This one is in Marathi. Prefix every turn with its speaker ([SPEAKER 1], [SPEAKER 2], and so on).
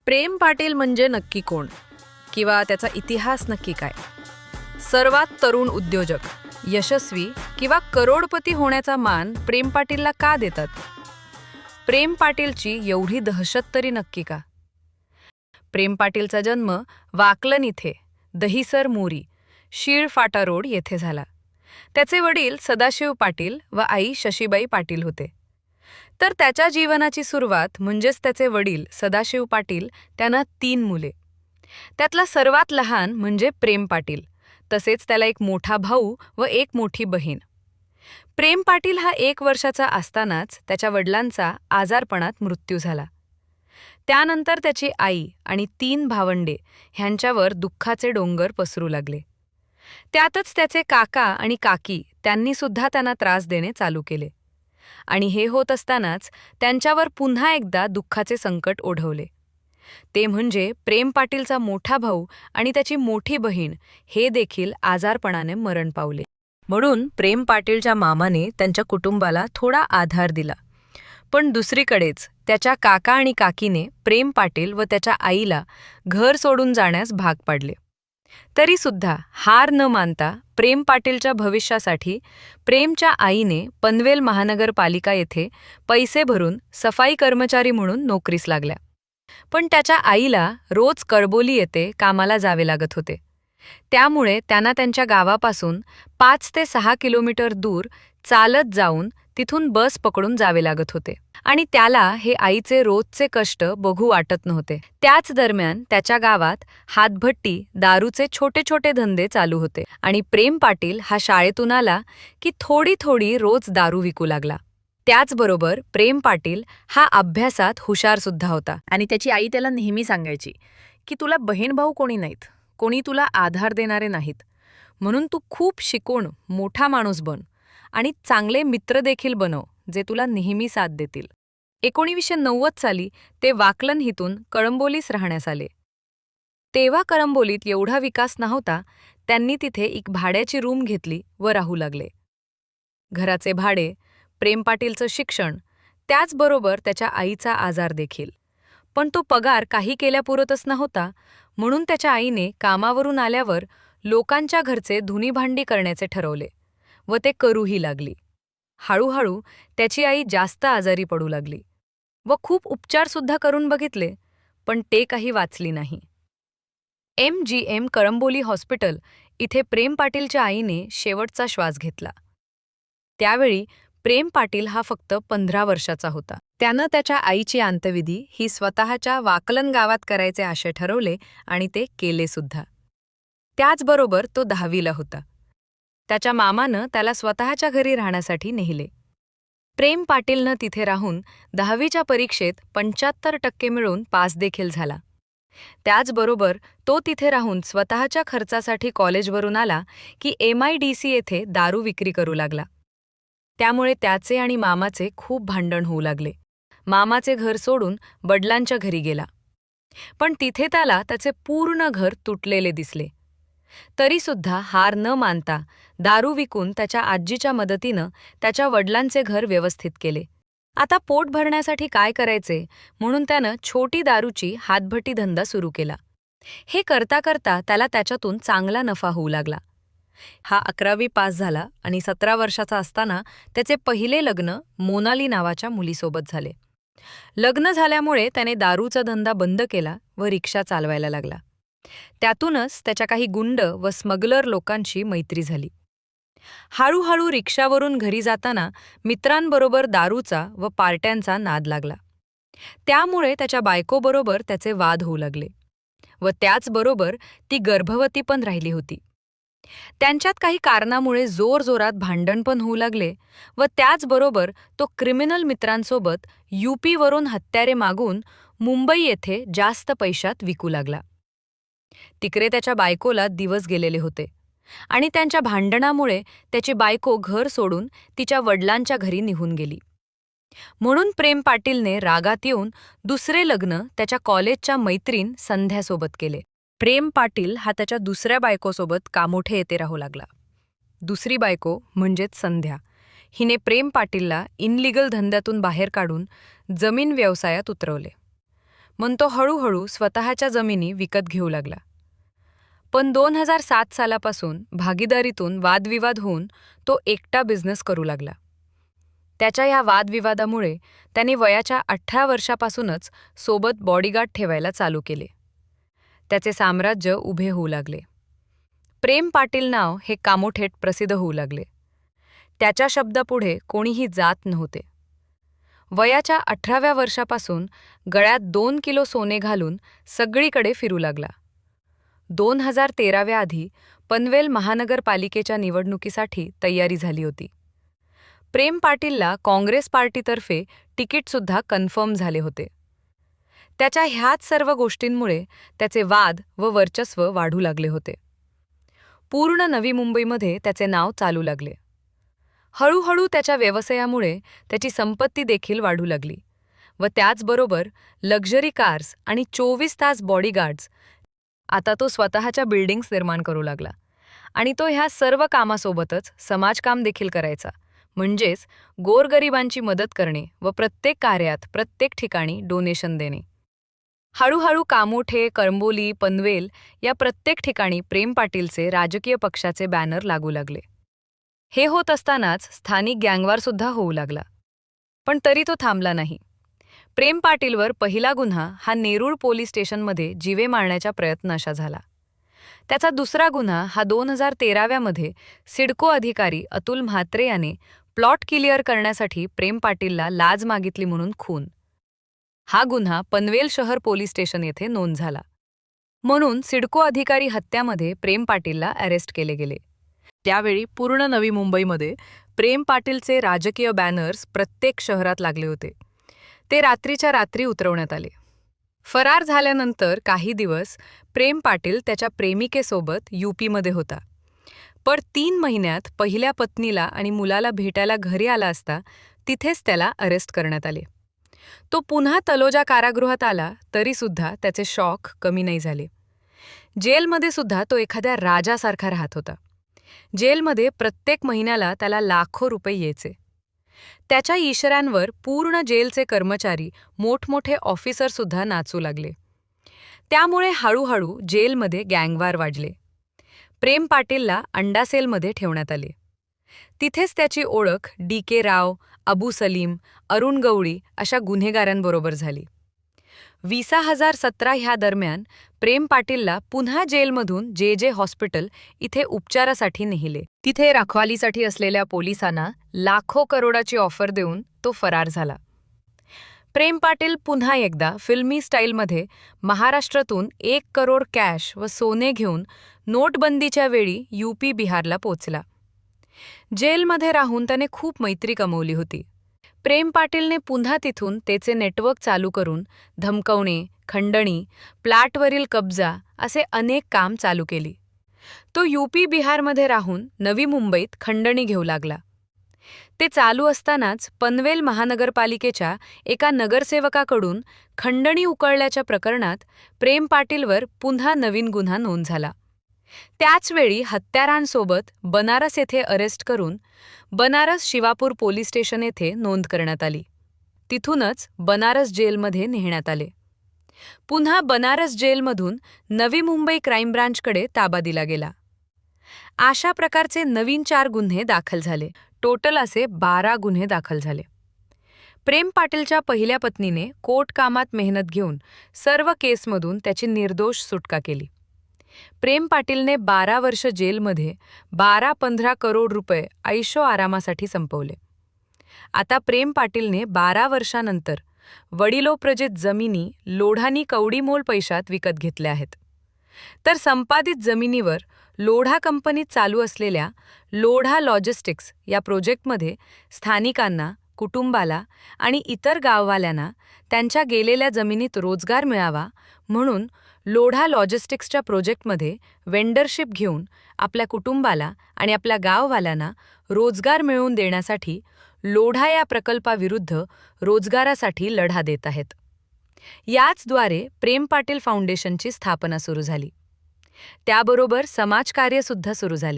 [SPEAKER 1] प्रेम पाटील म्हणजे नक्की कोण किंवा त्याचा इतिहास नक्की काय? सर्वात तरुण उद्योजक, यशस्वी किंवा करोडपती होण्याचा मान प्रेम पाटीलला का देतात? प्रेम पाटीलची एवढी दहशत तरी नक्की का? प्रेम पाटीलचा जन्म वाकलन इथे दहिसर मोरी शीळफाटा रोड येथे झाला. त्याचे वडील सदाशिव पाटील व आई शशीबाई पाटील होते. तर त्याच्या जीवनाची सुरुवात म्हणजेच त्याचे वडील सदाशिव पाटील त्यांना 3 मुले. त्यातला सर्वात लहान म्हणजे प्रेम पाटील, तसेच त्याला एक मोठा भाऊ व एक मोठी बहीण. प्रेम पाटील हा 1 वर्षाचा असतानाच त्याच्या वडिलांचा आजारपणात मृत्यू झाला. त्यानंतर त्याची आई आणि 3 भावंडे ह्यांच्यावर दुःखाचे डोंगर पसरू लागले. त्यातच त्याचे काका आणि काकी त्यांनी सुद्धा त्यांना त्रास देणे चालू केले. आणि हे होत असतानाच त्यांच्यावर पुन्हा एकदा दुःखाचे संकट ओढवले. ते म्हणजे प्रेम पाटीलचा मोठा भाऊ आणि त्याची मोठी बहीण हे देखील आजारपणाने मरण पावले. म्हणून प्रेम पाटीलच्या मामाने त्यांच्या कुटुंबाला थोडा आधार दिला. पण दुसरीकडेच त्याच्या काका आणि काकीने प्रेम पाटील व त्याच्या आईला घर सोडून जाण्यास भाग पाडले. तरी सुद्धा हार न मानता प्रेम पाटीलच्या भविष्यासाठी प्रेमच्या आईने पनवेल महानगरपालिका येथे पैसे भरून सफाई कर्मचारी म्हणून नोकरीस लागल्या. पण त्याच्या आईला रोज कळबोली येथे कामाला जावे लागत होते. त्यामुळे त्यांना त्यांच्या गावापासून 5 ते 6 किलोमीटर दूर चालत जाऊन तिथून बस पकडून जावे लागत होते. आणि त्याला हे आईचे रोजचे कष्ट बघू वाटत नव्हते. त्याच दरम्यान त्याच्या गावात हातभट्टी, दारूचे छोटे छोटे धंदे चालू होते. आणि प्रेम पाटील हा शाळेतून आला की थोडी थोडी रोज दारू विकू लागला. त्याचबरोबर प्रेम पाटील हा अभ्यासात हुशार सुद्धा होता. आणि त्याची आई त्याला नेहमी सांगायची की तुला बहीण भाऊ कोणी नाहीत, कोणी तुला आधार देणारे नाहीत, म्हणून तू खूप शिकून मोठा माणूस बन आणि चांगले मित्र देखील बनव जे तुला नेहमी साथ देतील. 1990 साली ते वाकलन हितून कळंबोलीस राहण्यास आले. तेव्हा कळंबोलीत एवढा विकास नव्हता. त्यांनी तिथे एक भाड्याची रूम घेतली व राहू लागले. घराचे भाडे, प्रेम पाटीलचं शिक्षण, त्याचबरोबर त्याच्या आईचा आजार देखील. पण तो पगार काही केल्यापुरतच नव्हता. म्हणून त्याच्या आईने कामावरून आल्यावर लोकांच्या घरचे धुनीभांडी करण्याचे ठरवले व ते करूही लागली. हळूहळू त्याची आई जास्त आजारी पडू लागली व खूप उपचारसुद्धा करून बघितले, पण ते काही वाचली नाही. MGM कळंबोली हॉस्पिटल इथे प्रेम पाटीलच्या आईने शेवटचा श्वास घेतला. त्यावेळी प्रेम पाटील हा फक्त 15 वर्षाचा होता. त्यानं त्याच्या आईची अंत्यविधी ही स्वतःच्या वाकलन गावात करायचे आशय ठरवले आणि ते केले सुद्धा. त्याचबरोबर तो 10वीला होता. त्याच्या मामानं त्याला स्वतःच्या घरी राहण्यासाठी नेले. प्रेम पाटीलनं तिथे राहून 10वीच्या परीक्षेत 75% मिळवून पास देखील झाला. त्याचबरोबर तो तिथे राहून स्वतःच्या खर्चासाठी कॉलेजवरून आला की MIDC येथे दारू विक्री करू लागला. त्यामुळे त्याचे आणि मामाचे खूप भांडण होऊ लागले. मामाचे घर सोडून वडिलांच्या घरी गेला. पण तिथे त्याला त्याचे पूर्ण घर तुटलेले दिसले. तरीसुद्धा हार न मानता दारू विकून त्याच्या आजीच्या मदतीनं त्याच्या वडिलांचे घर व्यवस्थित केले. आता पोट भरण्यासाठी काय करायचे म्हणून त्यानं छोटी दारूची हातभट्टी धंदा सुरू केला. हे करता करता त्याला त्याच्यातून चांगला नफा होऊ लागला. हा 11वी पास झाला आणि 17 वर्षाचा असताना त्याचे पहिले लग्न मोनाली नावाच्या मुलीसोबत झाले. लग्न झाल्यामुळे त्याने दारूचा धंदा बंद केला व रिक्षा चालवायला लागला. त्यातूनच त्याच्या काही गुंड व स्मगलर लोकांशी मैत्री झाली. हळूहळू रिक्षावरून घरी जाताना मित्रांबरोबर दारूचा व पार्ट्यांचा नाद लागला. त्यामुळे त्याच्या बायकोबरोबर त्याचे वाद होऊ लागले व त्याचबरोबर ती गर्भवती पण राहिली होती. त्यांच्यात काही कारणामुळे जोरजोरात भांडण पण होऊ लागले व त्याचबरोबर तो क्रिमिनल मित्रांसोबत UPवरून हत्यारे मागून मुंबई येथे जास्त पैशात विकू लागला. तिकडे त्याच्या बायकोला दिवस गेलेले होते आणि त्यांच्या भांडणामुळे त्याची बायको घर सोडून तिच्या वडिलांच्या घरी निघून गेली. म्हणून प्रेम पाटीलने रागात येऊन दुसरे लग्न त्याच्या कॉलेजच्या मैत्रीण संध्यासोबत केले. प्रेम पाटील हा त्याच्या दुसऱ्या बायकोसोबत कामोठे येथे राहू लागला. दुसरी बायको म्हणजेच संध्या हिने प्रेम पाटीलला इनलिगल धंद्यातून बाहेर काढून जमीन व्यवसायात उतरवले. म्हणून तो हळूहळू स्वतःच्या जमिनी विकत घेऊ लागला. पण 2007 सालापासून भागीदारीतून वादविवाद होऊन तो एकटा बिझनेस करू लागला. त्याच्या या वादविवादामुळे त्याने वयाच्या 18 वर्षापासूनच सोबत बॉडीगार्ड ठेवायला चालू केले. त्याचे साम्राज्य उभे होऊ लागले. प्रेम पाटील नाव हे कामोठेट प्रसिद्ध होऊ लागले. त्याच्या शब्दापुढे कोणीही जात नव्हते. वयाच्या 18व्या वर्षापासून गळ्यात 2 किलो सोने घालून सगळीकडे फिरू लागला. 2013व्या आधी पनवेल महानगरपालिकेच्या निवडणुकीसाठी तयारी झाली होती. प्रेम पाटीलला काँग्रेस पार्टीतर्फे तिकीटसुद्धा कन्फर्म झाले होते. त्याच्या ह्याच सर्व गोष्टींमुळे त्याचे वाद व वर्चस्व वाढू लागले होते. पूर्ण नवी मुंबईमध्ये त्याचे नाव चालू लागले. हळूहळू त्याच्या व्यवसायामुळे त्याची संपत्ती देखील वाढू लागली व त्याचबरोबर लक्झरी कार्स आणि 24 तास बॉडीगार्ड्स. आता तो स्वतःच्या बिल्डिंग्स निर्माण करू लागला आणि तो ह्या सर्व कामासोबतच समाजकाम देखील करायचा, म्हणजेच गोरगरिबांची मदत करणे व प्रत्येक कार्यात प्रत्येक ठिकाणी डोनेशन देणे. हळूहळू कामोठे, करंबोली, पनवेल या प्रत्येक ठिकाणी प्रेम पाटीलचे राजकीय पक्षाचे बॅनर लागू लागले. हे होत असतानाच स्थानिक गँगवारसुद्धा होऊ लागला. पण तरी तो थांबला नाही. प्रेम पाटीलवर पहिला गुन्हा हा नेरूळ पोलीस स्टेशनमध्ये जीवे मारण्याच्या प्रयत्नाचा झाला. त्याचा दुसरा गुन्हा हा 2013व्यामध्ये सिडको अधिकारी अतुल म्हात्रे याने प्लॉट क्लिअर करण्यासाठी प्रेम पाटीलला लाच मागितली म्हणून खून. हा गुन्हा पनवेल शहर पोलीस स्टेशन येथे नोंद झाला. म्हणून सिडको अधिकारी हत्यामध्ये प्रेम पाटीलला अरेस्ट केले गेले. त्यावेळी पूर्ण नवी मुंबईमध्ये प्रेम पाटीलचे राजकीय बॅनर्स प्रत्येक शहरात लागले होते. ते रात्रीच्या रात्री उतरवण्यात आले. फरार झाल्यानंतर काही दिवस प्रेम पाटील त्याच्या प्रेमिकेसोबत यूपीमध्ये होता. पण 3 महिन्यात पहिल्या पत्नीला आणि मुलाला भेटायला घरी आला असता तिथेच त्याला अरेस्ट करण्यात आले. तो पुन्हा तलोजा कारागृहात आला तरीसुद्धा त्याचे शॉक कमी नाही झाले. जेलमध्ये सुद्धा तो एखाद्या राजासारखा राहत होता. जेलमध्ये प्रत्येक महिन्याला त्याला लाखो रुपये यायचे. त्याच्या इशाऱ्यांवर पूर्ण जेलचे कर्मचारी, मोठमोठे ऑफिसरसुद्धा नाचू लागले. त्यामुळे हळूहळू जेलमध्ये गँगवार वाढले. प्रेम पाटीलला अंडासेलमध्ये ठेवण्यात आले. तिथेच त्याची ओळख DK राव, अबू सलीम, अरुण गवळी अशा गुन्हेगारांबरोबर झाली. 2017 ह्या दरम्यान प्रेम पाटीलला पुन्हा जेलमधून JJ हॉस्पिटल इथे उपचारासाठी नेले. तिथे रखवालीसाठी असलेल्या पोलिसांना लाखो करोडाची ऑफर देऊन तो फरार झाला. प्रेम पाटील पुन्हा एकदा फिल्मी स्टाईलमध्ये महाराष्ट्रातून 1 करोड कॅश व सोने घेऊन नोटबंदीच्या वेळी UP बिहारला पोचला. जेलमध्ये राहून त्याने खूप मैत्री कमवली होती. प्रेम पाटीलने पुन्हा तिथून त्याचे नेटवर्क चालू करून धमकवणे, खंडणी, प्लॅटवरील कब्जा असे अनेक काम चालू केली. तो UP बिहारमध्ये राहून नवी मुंबईत खंडणी घेऊ लागला. ते चालू असतानाच पनवेल महानगरपालिकेच्या एका नगरसेवकाकडून खंडणी उकळल्याच्या प्रकरणात प्रेम पाटीलवर पुन्हा नवीन गुन्हा नोंद झाला. त्याचवेळी हत्यारांसोबत बनारस येथे अरेस्ट करून बनारस शिवापूर पोलीस स्टेशन येथे नोंद करण्यात आली. तिथूनच बनारस जेलमध्ये नेण्यात आले. पुन्हा बनारस जेलमधून नवी मुंबई क्राईम ब्रांचकडे ताबा दिला गेला. अशा प्रकारचे नवीन 4 गुन्हे दाखल झाले. टोटल असे 12 गुन्हे दाखल झाले. प्रेम पाटीलच्या पहिल्या पत्नीने कोर्ट कामात मेहनत घेऊन सर्व केसमधून त्याची निर्दोष सुटका केली. प्रेम पाटीलने 12 वर्ष जेलमध्ये 12-15 करोड रुपये ऐशो आरामासाठी संपवले. आता प्रेम पाटीलने 12 वर्षानंतर वडिलोप्रजित जमिनी लोढानी कवडीमोल पैशात विकत घेतल्या आहेत. तर संपादित जमिनीवर लोढा कंपनीत चालू असलेल्या लोढा लॉजिस्टिक्स या प्रोजेक्टमध्ये स्थानिकांना, कुटुंबाला आणि इतर गाववाल्यांना त्यांच्या गेलेल्या जमिनीत रोजगार मिळावा म्हणून लोढा लॉजिस्टिक्सच्या प्रोजेक्टमध्ये वेंडरशिप घेऊन आपल्या कुटुंबाला आणि आपल्या गाववाल्यांना रोजगार मिळवून देण्यासाठी लोढा या प्रकल्पाविरुद्ध रोजगारासाठी लढा देत आहेत. याचद्वारे प्रेम पाटील फाउंडेशनची स्थापना सुरू झाली. त्याबरोबर समाजकार्यसुद्धा सुरू झाले.